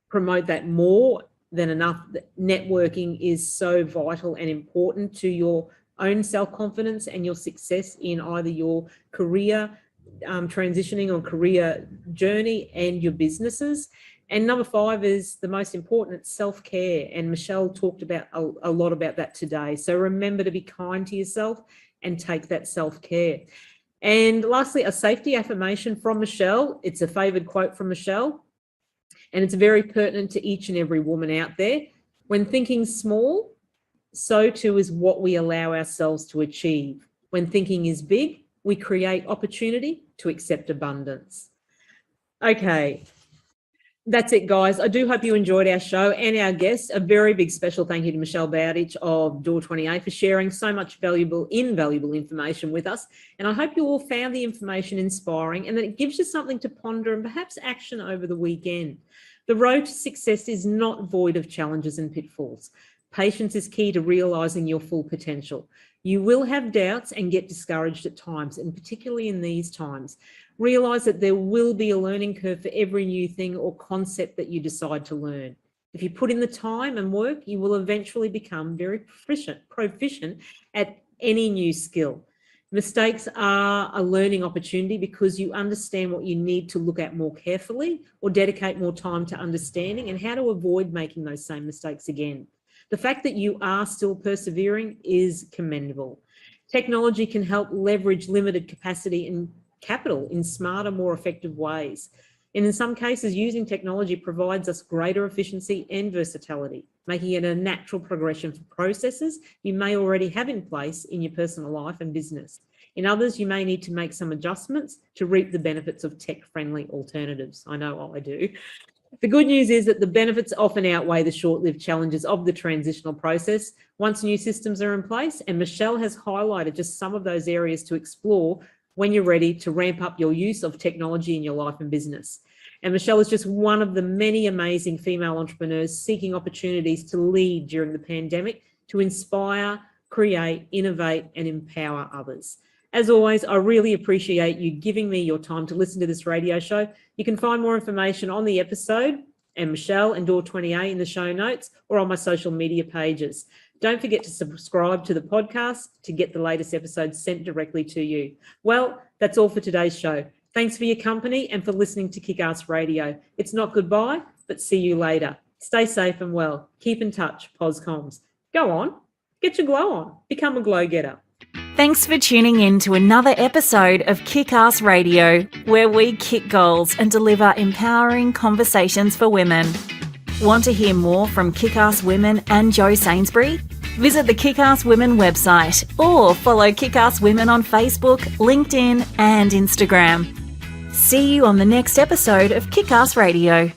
promote that more than enough. Networking is so vital and important to your own self-confidence and your success in either your career transitioning or career journey and your businesses. And number 5 is the most important, it's self-care. And Michelle talked about a lot about that today. So remember to be kind to yourself and take that self-care. And lastly, a safety affirmation from Michelle. It's a favoured quote from Michelle, and it's very pertinent to each and every woman out there. When thinking small, so too is what we allow ourselves to achieve. When thinking is big, we create opportunity to accept abundance. Okay, that's it, guys. I do hope you enjoyed our show and our guests. A very big special thank you to Michelle Bowditch of Door 20A for sharing so much invaluable information with us. And I hope you all found the information inspiring and that it gives you something to ponder and perhaps action over the weekend. The road to success is not void of challenges and pitfalls. Patience is key to realising your full potential. You will have doubts and get discouraged at times, and particularly in these times. Realise that there will be a learning curve for every new thing or concept that you decide to learn. If you put in the time and work, you will eventually become very proficient at any new skill. Mistakes are a learning opportunity because you understand what you need to look at more carefully or dedicate more time to understanding and how to avoid making those same mistakes again. The fact that you are still persevering is commendable. Technology can help leverage limited capacity and capital in smarter, more effective ways. And in some cases, using technology provides us greater efficiency and versatility, making it a natural progression for processes you may already have in place in your personal life and business. In others, you may need to make some adjustments to reap the benefits of tech-friendly alternatives. I know I do. The good news is that the benefits often outweigh the short-lived challenges of the transitional process once new systems are in place, and Michelle has highlighted just some of those areas to explore when you're ready to ramp up your use of technology in your life and business. And Michelle is just one of the many amazing female entrepreneurs seeking opportunities to lead during the pandemic, to inspire, create, innovate, and empower others. As always, I really appreciate you giving me your time to listen to this radio show. You can find more information on the episode and Michelle and Door28 in the show notes or on my social media pages. Don't forget to subscribe to the podcast to get the latest episodes sent directly to you. Well, that's all for today's show. Thanks for your company and for listening to Kickass Radio. It's not goodbye, but see you later. Stay safe and well. Keep in touch, POSCOMs. Go on, get your glow on. Become a glow-getter. Thanks for tuning in to another episode of Kickass Radio, where we kick goals and deliver empowering conversations for women. Want to hear more from Kickass Women and Jo Sainsbury? Visit the Kickass Women website or follow Kickass Women on Facebook, LinkedIn and Instagram. See you on the next episode of Kickass Radio.